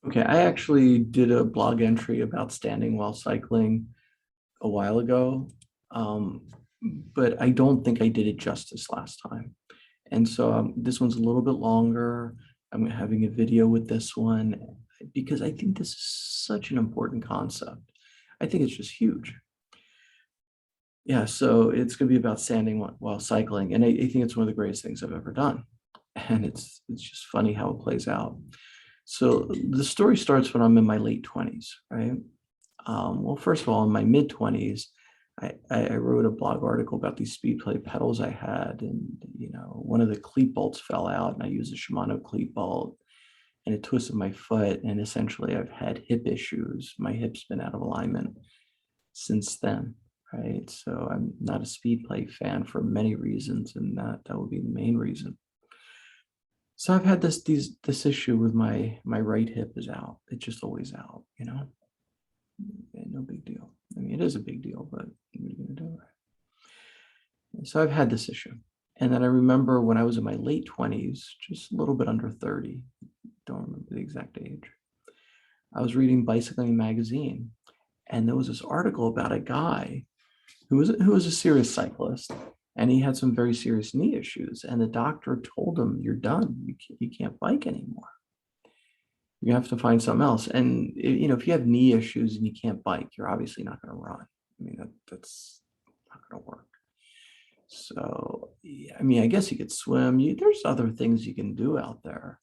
Okay, I actually did a blog entry about standing while cycling a while ago, um, but I don't think I did it justice last time. And so this one's a little bit longer. I'm having a video with this one because I think this is such an important concept. I think it's just huge. Yeah, so it's going to be about standing while cycling, and I think it's one of the greatest things I've ever done. And it's just funny how it plays out. So the story starts when I'm in my late 20s, right? Well, first of all, in my mid 20s, I wrote a blog article about these speed play pedals I had, and one of the cleat bolts fell out, and I used a Shimano cleat bolt, and it twisted my foot, and essentially I've had hip issues. My hip's been out of alignment since then, right? So I'm not a speed play fan for many reasons, and that would be the main reason. So I've had this issue with my right hip is out. It's just always out, no big deal. I mean, it is a big deal, but what are you gonna do? So I've had this issue. And then I remember when I was in my late 20s, just a little bit under 30, don't remember the exact age. I was reading Bicycling Magazine, and there was this article about a guy who was a serious cyclist, and he had some very serious knee issues. And the doctor told him, "You're done. You can't bike anymore. You have to find something else." And if you have knee issues and you can't bike, you're obviously not going to run. I mean, that's not going to work. So, yeah, I mean, I guess you could swim. There's other things you can do out there.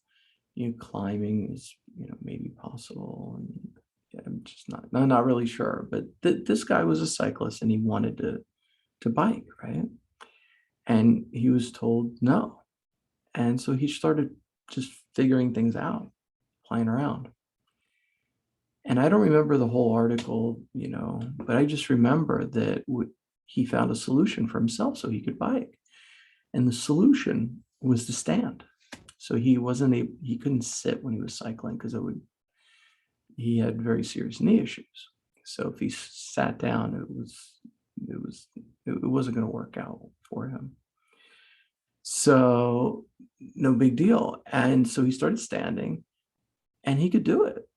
Climbing is, maybe possible. And yeah, I'm just not really sure. But this guy was a cyclist and he wanted to bike, right? And he was told no. And so he started just figuring things out, playing around. And I don't remember the whole article, but I just remember that he found a solution for himself so he could bike. And the solution was to stand. So he couldn't sit when he was cycling because he had very serious knee issues. So if he sat down, it wasn't going to work out for him. So no big deal. And so he started standing and he could do it.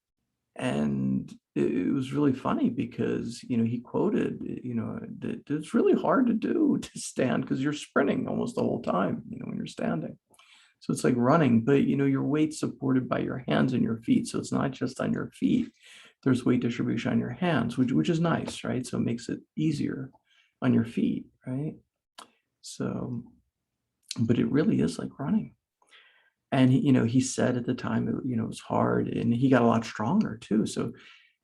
And it was really funny because he quoted that it's really hard to do to stand because you're sprinting almost the whole time when you're standing. So it's like running, but your weight's supported by your hands and your feet, so it's not just on your feet. There's weight distribution on your hands, which is nice, right? So it makes it easier on your feet, right? So but it really is like running. And he said at the time it was hard, and he got a lot stronger too. So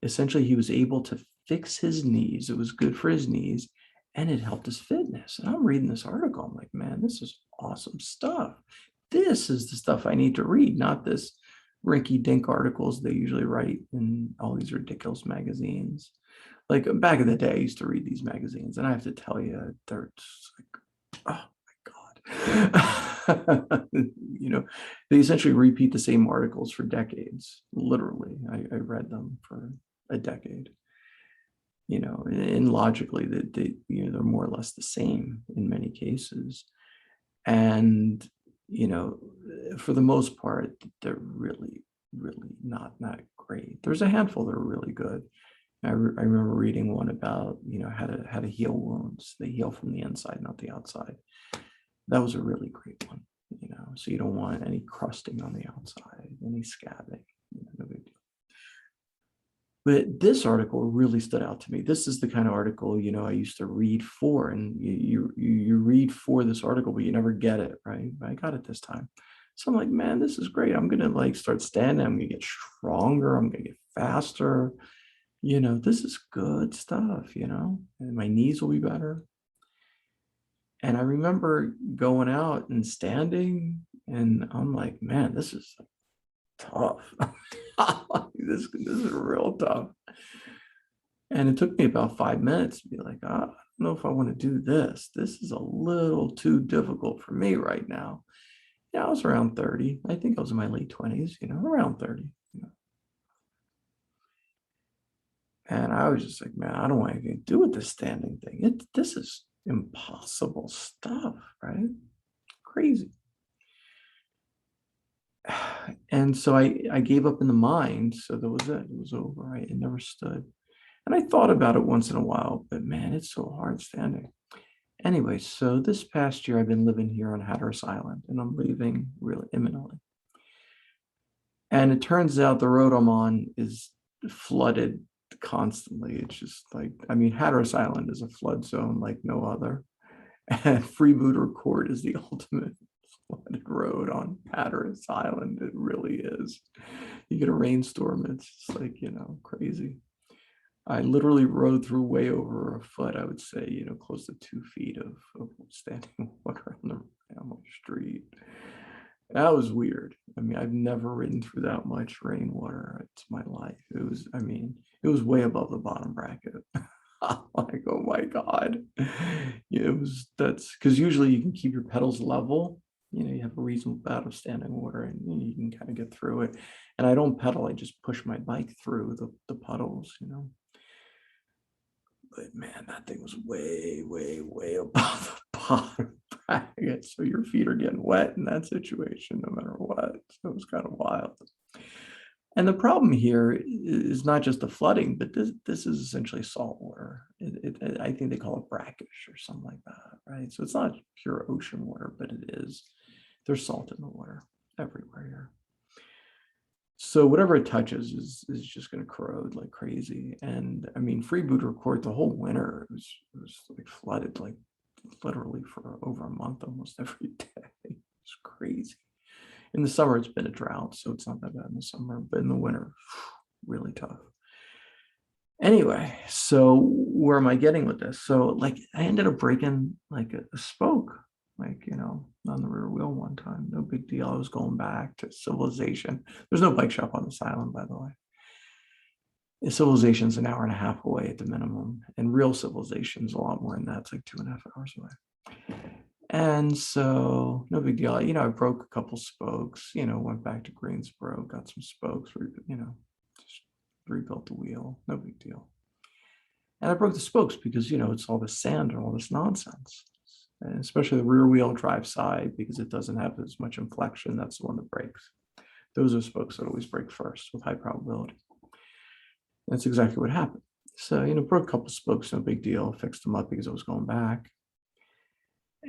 essentially he was able to fix his knees. It was good for his knees, and it helped his fitness. And I'm reading this article. I'm like, man, this is awesome stuff. This is the stuff I need to read, not this rinky dink articles they usually write in all these ridiculous magazines. Like back in the day, I used to read these magazines, and I have to tell you, they're just like, oh my God. They essentially repeat the same articles for decades. Literally, I read them for a decade. And logically, that they're more or less the same in many cases. And for the most part, they're really, really not great. There's a handful that are really good. I remember reading one about how to heal wounds. They heal from the inside, not the outside. That was a really great one. So you don't want any crusting on the outside, any scabbing. No big deal. But this article really stood out to me. This is the kind of article I used to read for, and you read for this article, but you never get it, right? But I got it this time. So I'm like, man, this is great. I'm gonna like start standing. I'm gonna get stronger. I'm gonna get faster. This is good stuff. And my knees will be better. And I remember going out and standing, and I'm like, man, this is tough. This is real tough. And it took me about 5 minutes to be like, I don't know if I want to do this. This is a little too difficult for me right now. Yeah, I was around 30. I think I was in my late 20s, around 30. And I was just like, man, I don't want anything to do with this standing thing. This is impossible stuff, right? Crazy. And so I gave up in the mine. So that was it. It was over. Right? It never stood. And I thought about it once in a while, but man, it's so hard standing. Anyway, so this past year I've been living here on Hatteras Island, and I'm leaving really imminently. And it turns out the road I'm on is flooded constantly. It's just like, I mean, Hatteras Island is a flood zone like no other. And Freebooter Court is the ultimate flooded road on Hatteras Island. It really is. You get a rainstorm, it's just like, crazy. I literally rode through way over a foot, I would say, close to 2 feet of standing water on the street. That was weird. I mean, I've never ridden through that much rainwater. It's my life. It was way above the bottom bracket. I'm like, oh my God. Yeah, that's because usually you can keep your pedals level. You have a reasonable amount of standing water and you can kind of get through it. And I don't pedal, I just push my bike through the puddles. But man, that thing was way, way, way above the bottom bracket. So your feet are getting wet in that situation, no matter what. So it was kind of wild. And the problem here is not just the flooding, but this is essentially salt water. I think they call it brackish or something like that, right? So it's not pure ocean water, but it is. There's salt in the water everywhere here. So whatever it touches is just going to corrode like crazy. And I mean, Freebooter Court the whole winter it was like flooded like literally for over a month almost every day. It's crazy. In the summer, it's been a drought, so it's not that bad in the summer, but in the winter, really tough. Anyway, so where am I getting with this? So like I ended up breaking like a spoke, like, on the rear wheel one time. No big deal. I was going back to Civilization. There's no bike shop on this island, by the way. Civilization's an hour and a half away at the minimum, and real Civilization's a lot more than that. It's like 2.5 hours away. And so no big deal. I broke a couple spokes, went back to Greensboro, got some spokes, just rebuilt the wheel. No big deal. And I broke the spokes because, it's all this sand and all this nonsense. And especially the rear wheel drive side, because it doesn't have as much inflection. That's the one that breaks. Those are spokes that always break first with high probability. That's exactly what happened. So, broke a couple spokes, no big deal. Fixed them up because I was going back.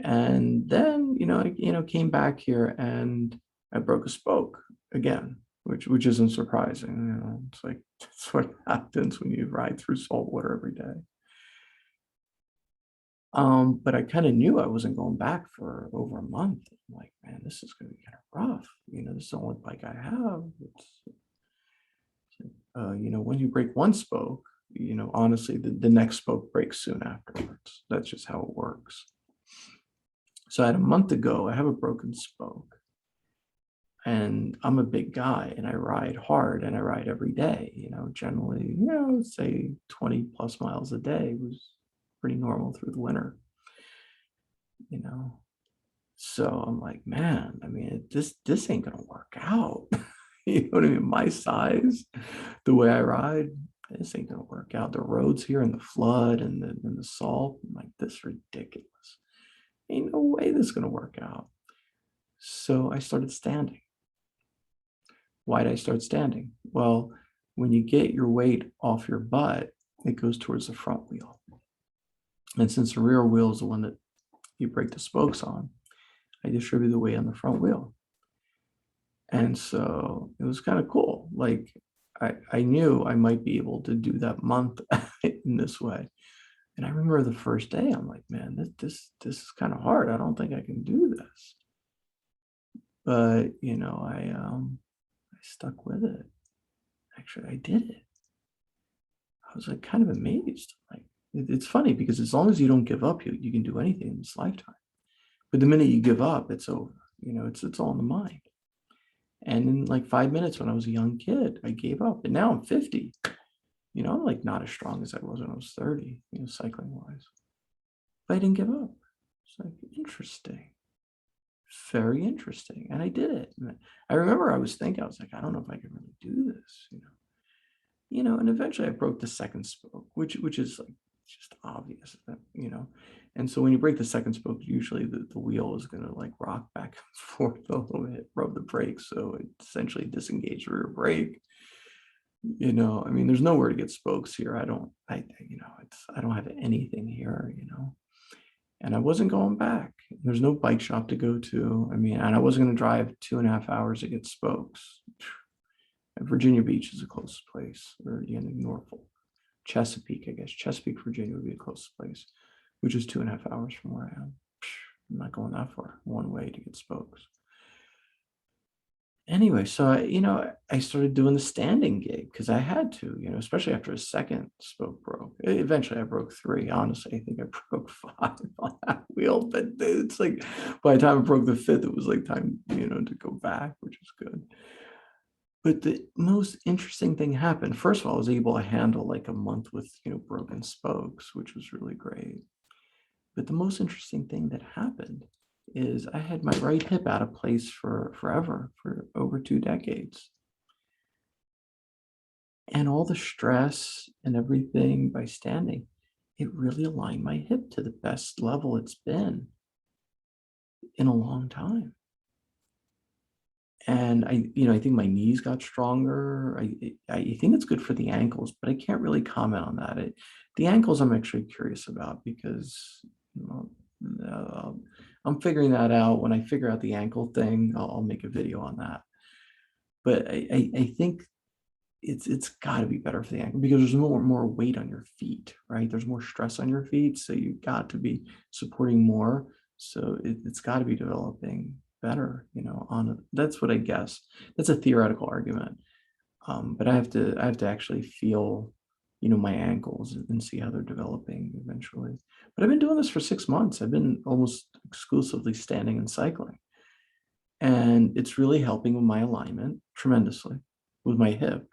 And then, I came back here and I broke a spoke again, which isn't surprising. It's like that's what happens when you ride through salt water every day. But I kind of knew I wasn't going back for over a month. I'm like, man, this is going to be kind of rough. This is the only bike I have. When you break one spoke, honestly, the next spoke breaks soon afterwards. That's just how it works. So I had a month ago, I have a broken spoke. And I'm a big guy and I ride hard and I ride every day, generally, say 20 plus miles a day was pretty normal through the winter, you know. So I'm like, man, I mean, this ain't gonna work out. You know what I mean? My size, the way I ride, this ain't gonna work out. The roads here and the flood and the salt, I'm like, this is ridiculous. Ain't no way this is gonna work out. So I started standing. Why did I start standing? Well, when you get your weight off your butt, it goes towards the front wheel. And since the rear wheel is the one that you break the spokes on, I distribute the weight on the front wheel. And so it was kind of cool. Like I knew I might be able to do that month in this way. And I remember the first day, I'm like, man, this is kind of hard. I don't think I can do this. But I stuck with it. Actually, I did it. I was like kind of amazed. Like it's funny because as long as you don't give up, you can do anything in this lifetime. But the minute you give up, it's over. It's all in the mind. And in like 5 minutes when I was a young kid, I gave up. And now I'm 50. I'm like not as strong as I was when I was 30, cycling wise. But I didn't give up. It's like interesting. Very interesting. And I did it. And I remember I was thinking, I was like, I don't know if I can really do this, and eventually I broke the second spoke, which is like it's just obvious that, and so when you break the second spoke, usually the wheel is going to like rock back and forth a little bit, rub the brakes. So it essentially disengage the rear brake. I mean, there's nowhere to get spokes here. I don't have anything here, and I wasn't going back. There's no bike shop to go to. I mean, and I wasn't going to drive 2.5 hours to get spokes. Virginia Beach is the closest place, or Norfolk, Chesapeake, I guess. Chesapeake, Virginia would be the closest place, which is 2.5 hours from where I am. I'm not going that far one way to get spokes. Anyway, so I started doing the standing gig because I had to, especially after a second spoke broke. Eventually I broke three. Honestly, I think I broke five on that wheel, but it's like by the time I broke the fifth, it was like time, to go back, which is good. But the most interesting thing happened. First of all, I was able to handle like a month with, broken spokes, which was really great. But the most interesting thing that happened is I had my right hip out of place for forever, for over 2 decades. And all the stress and everything by standing, it really aligned my hip to the best level it's been in a long time. And I think my knees got stronger. I think it's good for the ankles, but I can't really comment on that. The ankles I'm actually curious about because I'm figuring that out. When I figure out the ankle thing, I'll make a video on that. But I think it's got to be better for the ankle because there's more weight on your feet, right? There's more stress on your feet, so you've got to be supporting more. So it's got to be developing better, that's what I guess. That's a theoretical argument. But I have to actually feel, my ankles and see how they're developing eventually. But I've been doing this for 6 months. I've been almost exclusively standing and cycling. And it's really helping with my alignment tremendously with my hip,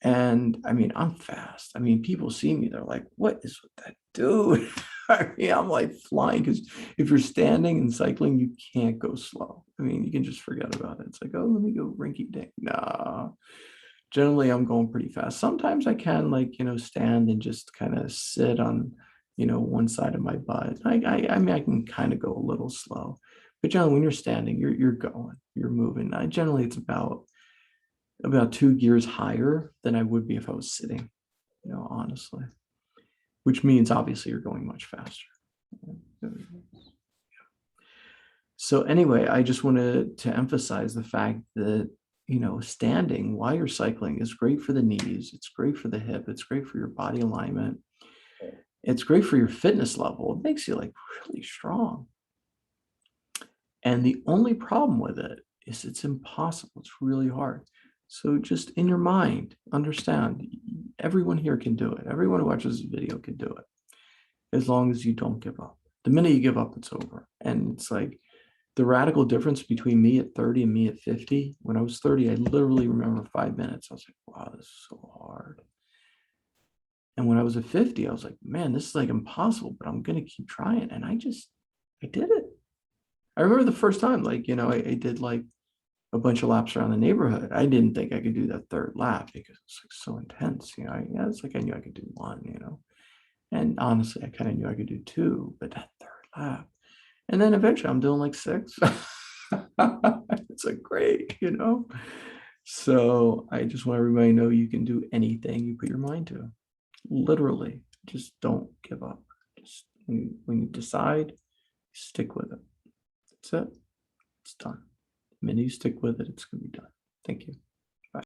And I mean, I'm fast. I mean, people see me, they're like, what is with that dude? I mean, I'm like flying because if you're standing and cycling, you can't go slow. I mean, you can just forget about it. It's like, oh, let me go rinky dink. Nah, generally I'm going pretty fast. Sometimes I can stand and just kind of sit on, one side of my butt. I mean, I can kind of go a little slow, but generally when you're standing, you're going, you're moving. Generally it's about 2 gears higher than I would be if I was sitting, honestly, which means obviously you're going much faster. So anyway, I just wanted to emphasize the fact that, standing while you're cycling is great for the knees. It's great for the hip. It's great for your body alignment. It's great for your fitness level. It makes you like really strong. And the only problem with it is it's impossible. It's really hard. So just in your mind, understand everyone here can do it. Everyone who watches this video can do it as long as you don't give up. The minute you give up, it's over. And it's like the radical difference between me at 30 and me at 50. When I was 30, I literally remember 5 minutes. I was like, wow, this is so hard. And when I was at 50, I was like, man, this is like impossible, but I'm going to keep trying. And I did it. I remember the first time, I did like a bunch of laps around the neighborhood. I didn't think I could do that third lap because it's like so intense. It's like I knew I could do one, and honestly, I kind of knew I could do two, but that third lap. And then eventually I'm doing like 6. It's like great, So I just want everybody to know you can do anything you put your mind to. Literally, just don't give up. Just when you decide, stick with it. That's it. It's done. The minute you stick with it, it's going to be done. Thank you.